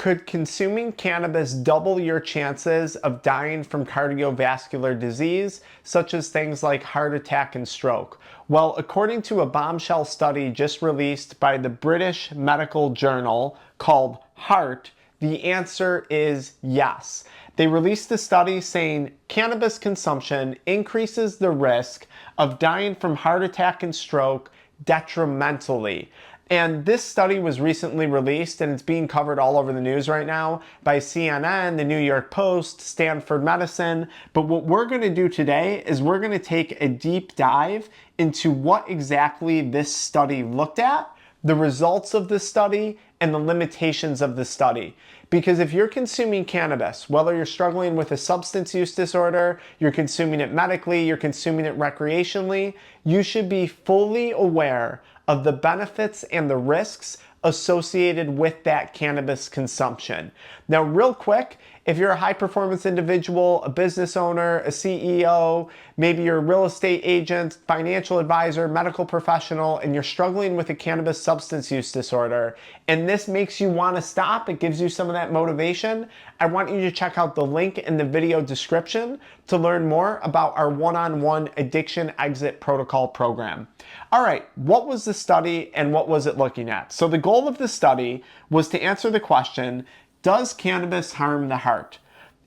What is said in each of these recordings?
Could consuming cannabis double your chances of dying from cardiovascular disease, such as things like heart attack and stroke? Well, according to a bombshell study just released by the British medical journal called Heart, the answer is yes. They released a study saying cannabis consumption increases the risk of dying from heart attack and stroke detrimentally. And this study was recently released, and it's being covered all over the news right now by CNN, the New York Post, Stanford Medicine. But what we're going to do today is we're going to take a deep dive into what exactly this study looked at, the results of the study, and the limitations of the study. Because if you're consuming cannabis, whether you're struggling with a substance use disorder, you're consuming it medically, you're consuming it recreationally, you should be fully aware of the benefits and the risks associated with that cannabis consumption. Now, real quick, if you're a high-performance individual, a business owner, a CEO, maybe you're a real estate agent, financial advisor, medical professional, and you're struggling with a cannabis substance use disorder, and this makes you want to stop, it gives you some of that motivation, I want you to check out the link in the video description to learn more about our one-on-one addiction exit protocol program. All right, what was the study and what was it looking at? So the goal of the study was to answer the question, does cannabis harm the heart?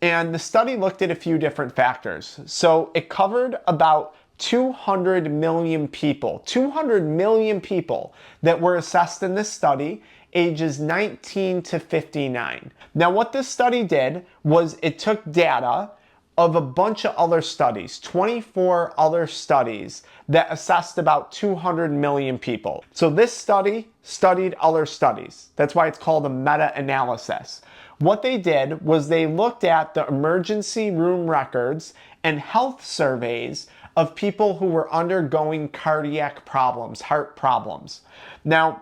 And the study looked at a few different factors. So it covered about 200 million people that were assessed in this study, ages 19 to 59. Now what this study did was it took data of a bunch of other studies, 24 other studies that assessed about 200 million people. So this study studied other studies. That's why it's called a meta-analysis. What they did was they looked at the emergency room records and health surveys of people who were undergoing cardiac problems, heart problems. Now,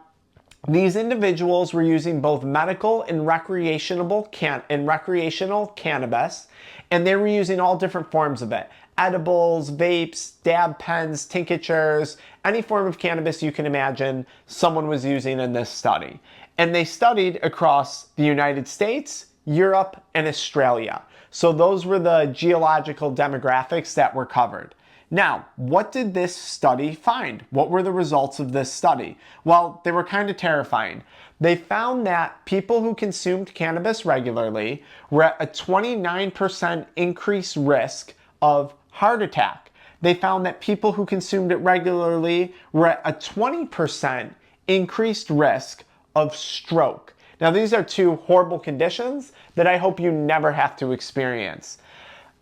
these individuals were using both medical and recreational cannabis, and they were using all different forms of it. Edibles, vapes, dab pens, tinctures, any form of cannabis you can imagine someone was using in this study. And they studied across the United States, Europe, and Australia. So those were the geological demographics that were covered. Now, what did this study find? What were the results of this study? Well, they were kind of terrifying. They found that people who consumed cannabis regularly were at a 29% increased risk of heart attack. They found that people who consumed it regularly were at a 20% increased risk of stroke. Now, these are two horrible conditions that I hope you never have to experience.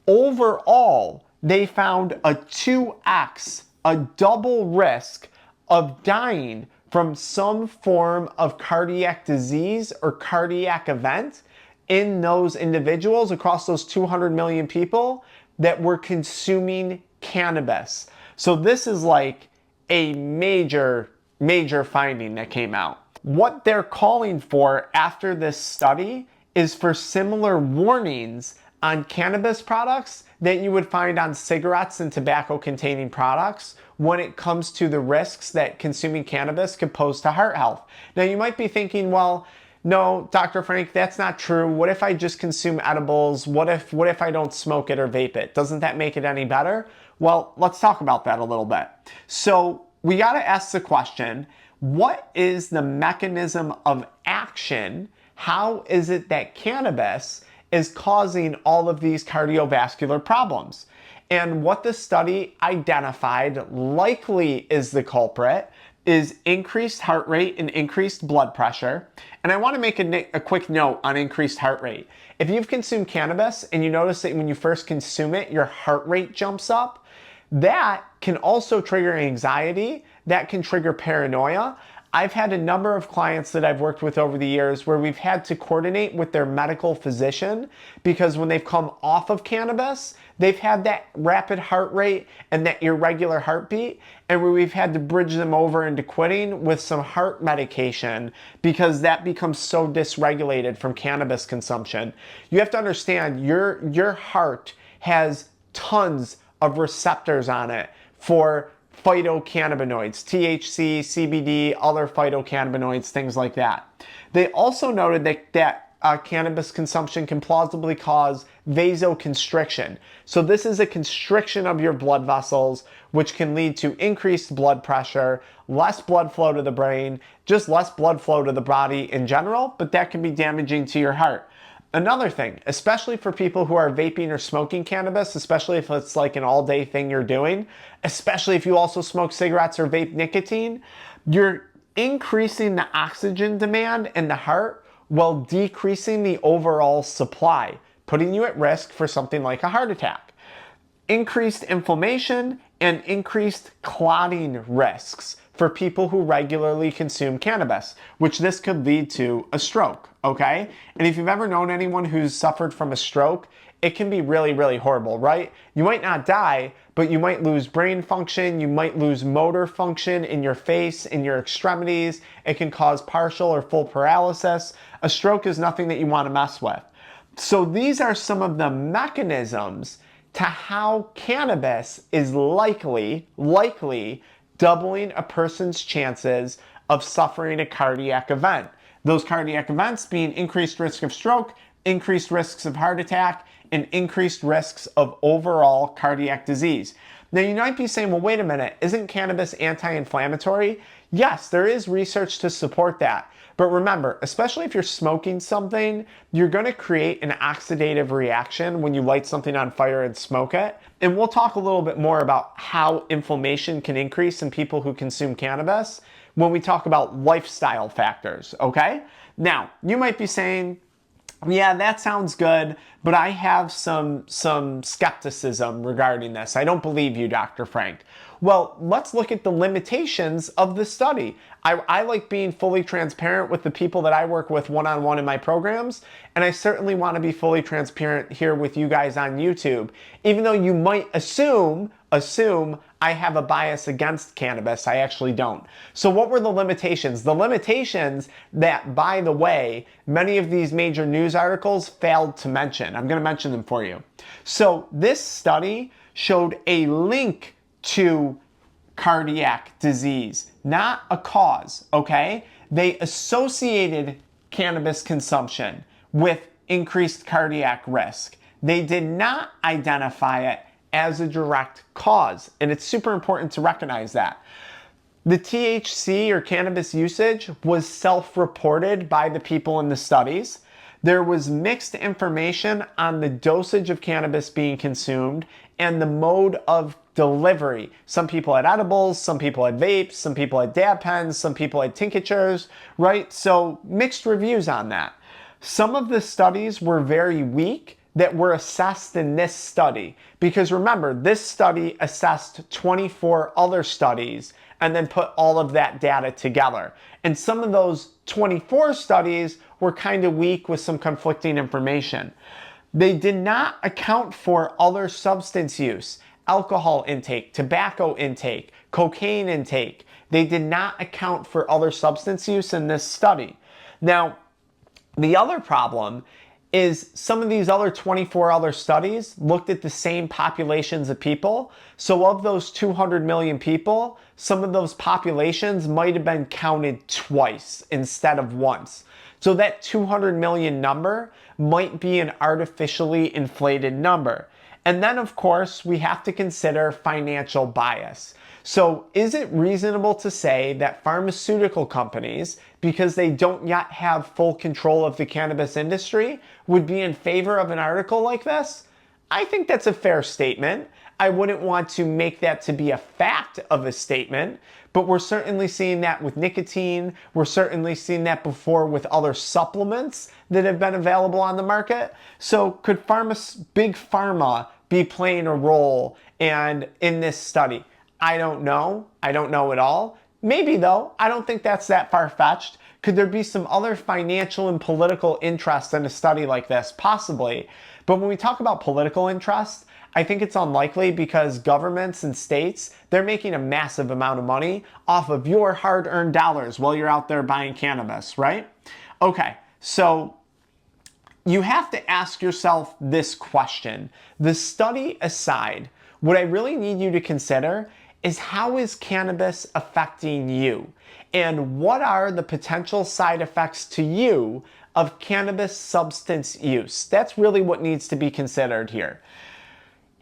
Overall, they found a 2x, a double risk of dying from some form of cardiac disease or cardiac event in those individuals across those 200 million people that were consuming cannabis. So this is like a major finding that came out. What they're calling for after this study is for similar warnings on cannabis products that you would find on cigarettes and tobacco-containing products when it comes to the risks that consuming cannabis could pose to heart health. Now you might be thinking, well, no, Dr. Frank, that's not true. What if I just consume edibles? What if I don't smoke it or vape it? Doesn't that make it any better? Well, let's talk about that a little bit. So we gotta ask the question, what is the mechanism of action? How is it that cannabis is causing all of these cardiovascular problems? And what the study identified likely is the culprit is increased heart rate and increased blood pressure. And I want to make a quick note on increased heart rate. If you've consumed cannabis and you notice that when you first consume it, your heart rate jumps up, that can also trigger anxiety, that can trigger paranoia. I've had a number of clients that I've worked with over the years where we've had to coordinate with their medical physician because when they've come off of cannabis, they've had that rapid heart rate and that irregular heartbeat, and where we've had to bridge them over into quitting with some heart medication because that becomes so dysregulated from cannabis consumption. You have to understand your heart has tons of receptors on it for phytocannabinoids, THC, CBD, other phytocannabinoids, things like that. They also noted that cannabis consumption can plausibly cause vasoconstriction. So this is a constriction of your blood vessels, which can lead to increased blood pressure, less blood flow to the brain, just less blood flow to the body in general, but that can be damaging to your heart. Another thing, especially for people who are vaping or smoking cannabis, especially if it's like an all-day thing you're doing, especially if you also smoke cigarettes or vape nicotine, you're increasing the oxygen demand in the heart while decreasing the overall supply, putting you at risk for something like a heart attack. Increased inflammation and increased clotting risks for people who regularly consume cannabis, which this could lead to a stroke, okay? And if you've ever known anyone who's suffered from a stroke, it can be really, really horrible, right? You might not die, but you might lose brain function, you might lose motor function in your face, in your extremities. It can cause partial or full paralysis. A stroke is nothing that you want to mess with. So these are some of the mechanisms to how cannabis is likely doubling a person's chances of suffering a cardiac event. Those cardiac events being increased risk of stroke, increased risks of heart attack, and increased risks of overall cardiac disease. Now you might be saying, well, wait a minute, isn't cannabis anti-inflammatory? Yes, there is research to support that. But remember, especially if you're smoking something, you're gonna create an oxidative reaction when you light something on fire and smoke it. And we'll talk a little bit more about how inflammation can increase in people who consume cannabis when we talk about lifestyle factors, okay? Now, you might be saying, yeah, that sounds good, but I have some skepticism regarding this. I don't believe you, Dr. Frank. Well, let's look at the limitations of the study. I like being fully transparent with the people that I work with one-on-one in my programs, and I certainly want to be fully transparent here with you guys on YouTube. Even though you might assume I have a bias against cannabis, I actually don't. So what were the limitations? The limitations that, by the way, many of these major news articles failed to mention. I'm going to mention them for you. So this study showed a link to cardiac disease, not a cause, okay? They associated cannabis consumption with increased cardiac risk. They did not identify it as a direct cause, and it's super important to recognize that. The THC or cannabis usage was self-reported by the people in the studies. There was mixed information on the dosage of cannabis being consumed and the mode of delivery. Some people had edibles, some people had vapes, some people had dab pens, some people had tinctures, right? So mixed reviews on that. Some of the studies were very weak that were assessed in this study. Because remember, this study assessed 24 other studies and then put all of that data together. And some of those 24 studies were kind of weak with some conflicting information. They did not account for other substance use, alcohol intake, tobacco intake, cocaine intake. They did not account for other substance use in this study. Now, the other problem is some of these other 24 other studies looked at the same populations of people. So of those 200 million people, some of those populations might have been counted twice instead of once. So that 200 million number might be an artificially inflated number. And then of course, we have to consider financial bias. So is it reasonable to say that pharmaceutical companies, because they don't yet have full control of the cannabis industry, would be in favor of an article like this? I think that's a fair statement. I wouldn't want to make that to be a fact of a statement, but we're certainly seeing that with nicotine. We're certainly seeing that before with other supplements that have been available on the market. So could big pharma be playing a role in this study? I don't know. I don't know at all. Maybe though. I don't think that's that far-fetched. Could there be some other financial and political interest in a study like this? Possibly. But when we talk about political interest, I think it's unlikely because governments and states, they're making a massive amount of money off of your hard-earned dollars while you're out there buying cannabis, right? Okay, so you have to ask yourself this question. The study aside, what I really need you to consider is how is cannabis affecting you? And what are the potential side effects to you of cannabis substance use. That's really what needs to be considered here.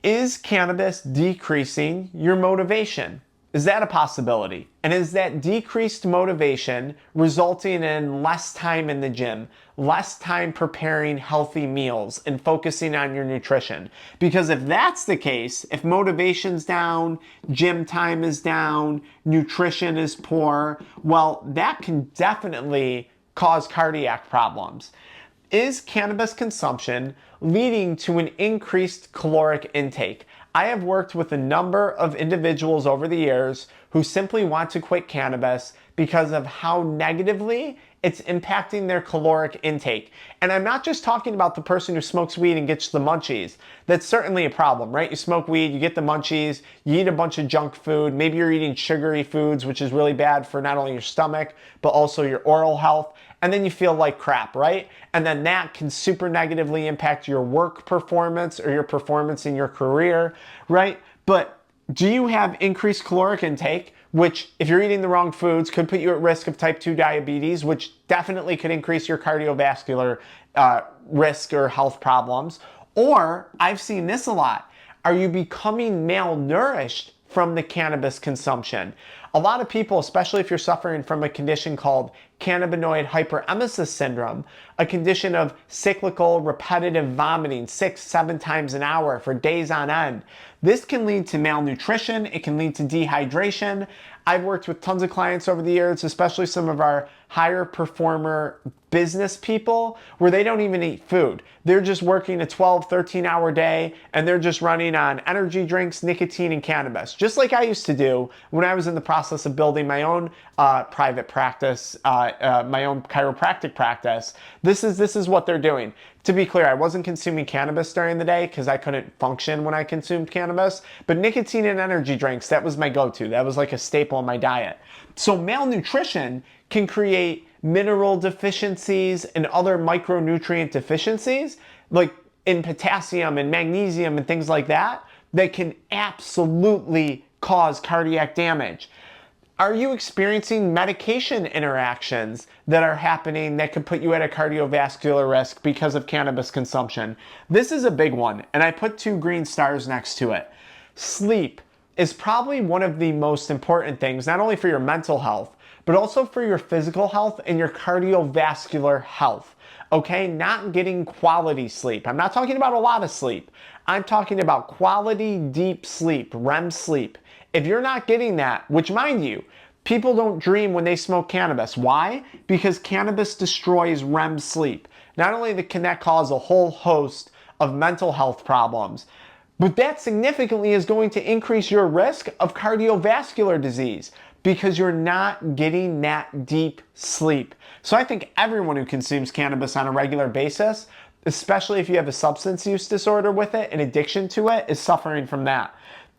Is cannabis decreasing your motivation? Is that a possibility? And is that decreased motivation resulting in less time in the gym, less time preparing healthy meals and focusing on your nutrition? Because if that's the case, if motivation's down, gym time is down, nutrition is poor, well, that can definitely cause cardiac problems. Is cannabis consumption leading to an increased caloric intake? I have worked with a number of individuals over the years who simply want to quit cannabis because of how negatively it's impacting their caloric intake. And I'm not just talking about the person who smokes weed and gets the munchies. That's certainly a problem, right? You smoke weed, you get the munchies, you eat a bunch of junk food, maybe you're eating sugary foods, which is really bad for not only your stomach, but also your oral health. And then you feel like crap, right? And then that can super negatively impact your work performance or your performance in your career, right? But do you have increased caloric intake, which if you're eating the wrong foods could put you at risk of type 2 diabetes, which definitely could increase your cardiovascular risk or health problems? Or I've seen this a lot. Are you becoming malnourished from the cannabis consumption? A lot of people, especially if you're suffering from a condition called Cannabinoid Hyperemesis Syndrome, a condition of cyclical repetitive vomiting 6-7 times an hour for days on end. This can lead to malnutrition, it can lead to dehydration. I've worked with tons of clients over the years, especially some of our higher performer business people, where they don't even eat food. They're just working a 12, 13-hour day, and they're just running on energy drinks, nicotine, and cannabis. Just like I used to do when I was in the process of building my own private practice, my own chiropractic practice. This is what they're doing. To be clear, I wasn't consuming cannabis during the day because I couldn't function when I consumed cannabis, but nicotine and energy drinks, that was my go-to. That was like a staple in my diet. So malnutrition can create mineral deficiencies and other micronutrient deficiencies, like in potassium and magnesium and things like that, that can absolutely cause cardiac damage. Are you experiencing medication interactions that are happening that could put you at a cardiovascular risk because of cannabis consumption? This is a big one, and I put 2 green stars next to it. Sleep is probably one of the most important things, not only for your mental health, but also for your physical health and your cardiovascular health. Okay, not getting quality sleep. I'm not talking about a lot of sleep. I'm talking about quality deep sleep, REM sleep. If you're not getting that, which mind you, people don't dream when they smoke cannabis. Why? Because cannabis destroys REM sleep. Not only can that cause a whole host of mental health problems, but that significantly is going to increase your risk of cardiovascular disease because you're not getting that deep sleep. So I think everyone who consumes cannabis on a regular basis, especially if you have a substance use disorder with it, an addiction to it, is suffering from that.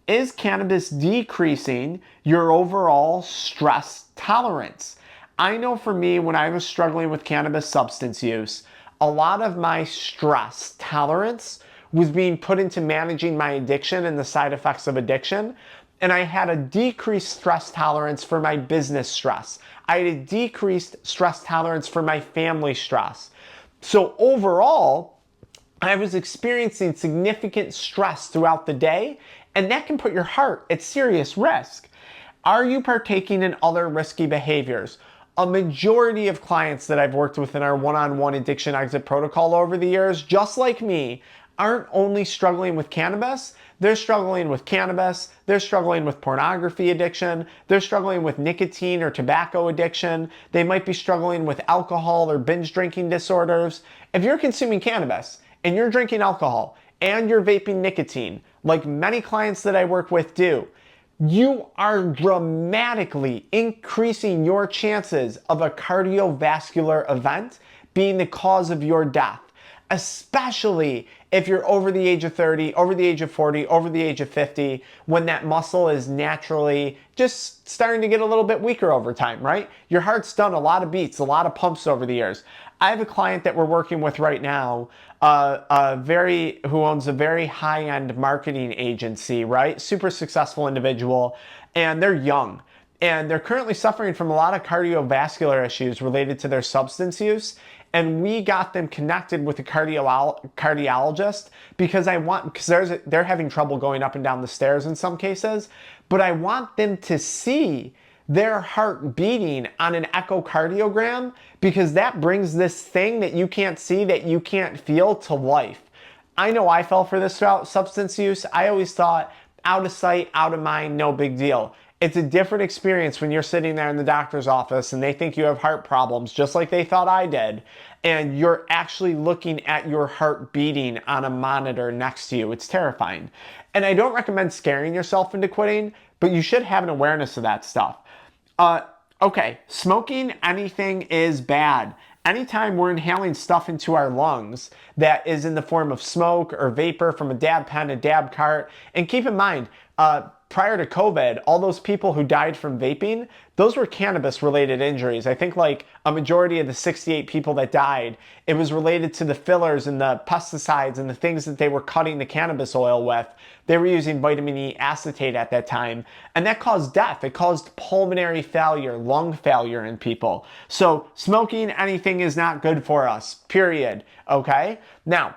Is cannabis decreasing your overall stress tolerance? I know for me, when I was struggling with cannabis substance use, a lot of my stress tolerance was being put into managing my addiction and the side effects of addiction. And I had a decreased stress tolerance for my business stress. I had a decreased stress tolerance for my family stress. So overall, I was experiencing significant stress throughout the day, and that can put your heart at serious risk. Are you partaking in other risky behaviors? A majority of clients that I've worked with in our one-on-one addiction exit protocol over the years, just like me, aren't only struggling with cannabis, they're struggling with cannabis, they're struggling with pornography addiction, they're struggling with nicotine or tobacco addiction, they might be struggling with alcohol or binge drinking disorders. If you're consuming cannabis and you're drinking alcohol and you're vaping nicotine, like many clients that I work with do, you are dramatically increasing your chances of a cardiovascular event being the cause of your death, especially if you're over the age of 30, over the age of 40, over the age of 50, when that muscle is naturally just starting to get a little bit weaker over time, right? Your heart's done a lot of beats, a lot of pumps over the years. I have a client that we're working with right now, who owns a very high-end marketing agency, right? Super successful individual, and they're young. And they're currently suffering from a lot of cardiovascular issues related to their substance use. and we got them connected with a cardiologist because they're having trouble going up and down the stairs in some cases, but I want them to see their heart beating on an echocardiogram, because that brings this thing that you can't see, that you can't feel, to life. I know I fell for this throughout substance use. I always thought out of sight, out of mind, no big deal. It's a different experience when you're sitting there in the doctor's office and they think you have heart problems, just like they thought I did, and you're actually looking at your heart beating on a monitor next to you. It's terrifying. And I don't recommend scaring yourself into quitting, but you should have an awareness of that stuff. Okay, smoking anything is bad. Anytime we're inhaling stuff into our lungs that is in the form of smoke or vapor from a dab pen, a dab cart, and keep in mind, prior to COVID, all those people who died from vaping, those were cannabis-related injuries. I think like a majority of the 68 people that died, it was related to the fillers and the pesticides and the things that they were cutting the cannabis oil with. They were using vitamin E acetate at that time, and that caused death. It caused pulmonary failure, lung failure in people. So smoking anything is not good for us, period, okay? Now,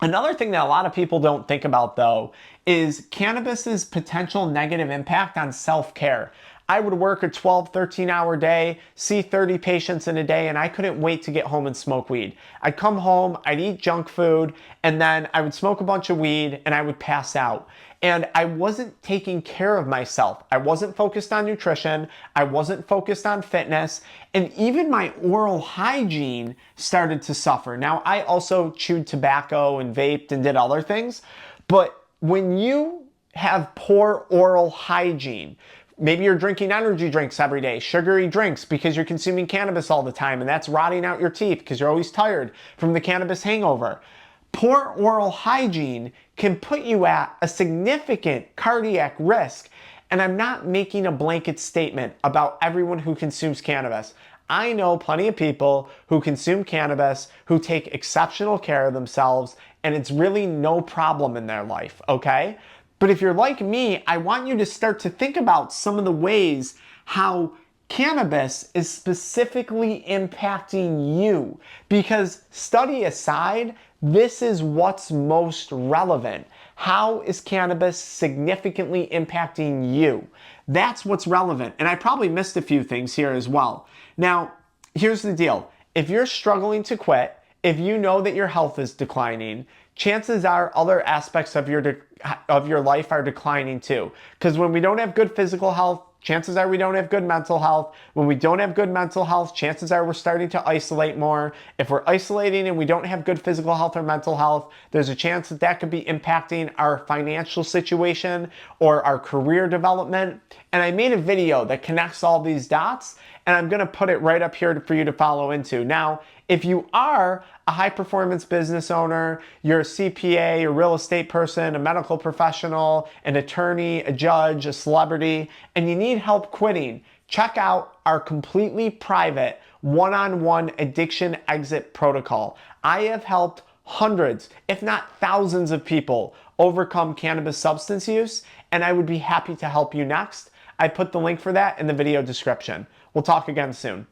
another thing that a lot of people don't think about though is cannabis's potential negative impact on self-care. I would work a 12, 13-hour day, see 30 patients in a day, and I couldn't wait to get home and smoke weed. I'd come home, I'd eat junk food, and then I would smoke a bunch of weed and I would pass out. And I wasn't taking care of myself. I wasn't focused on nutrition. I wasn't focused on fitness. And even my oral hygiene started to suffer. Now, I also chewed tobacco and vaped and did other things, but when you have poor oral hygiene, maybe you're drinking energy drinks every day, sugary drinks because you're consuming cannabis all the time, and that's rotting out your teeth because you're always tired from the cannabis hangover. Poor oral hygiene can put you at a significant cardiac risk. And I'm not making a blanket statement about everyone who consumes cannabis. I know plenty of people who consume cannabis who take exceptional care of themselves, and it's really no problem in their life, okay? But if you're like me, I want you to start to think about some of the ways how cannabis is specifically impacting you. Because study aside, this is what's most relevant. How is cannabis significantly impacting you? That's what's relevant. And I probably missed a few things here as well. Now, here's the deal. If you're struggling to quit, if you know that your health is declining, chances are other aspects of your life are declining too. Because when we don't have good physical health, chances are we don't have good mental health. When we don't have good mental health, chances are we're starting to isolate more. If we're isolating and we don't have good physical health or mental health, there's a chance that that could be impacting our financial situation or our career development. And I made a video that connects all these dots, and I'm gonna put it right up here for you to follow into. Now, if you are a high-performance business owner, you're a CPA, a real estate person, a medical professional, an attorney, a judge, a celebrity, and you need help quitting, check out our completely private one-on-one addiction exit protocol. I have helped hundreds, if not thousands of people overcome cannabis substance use, and I would be happy to help you next. I put the link for that in the video description. We'll talk again soon.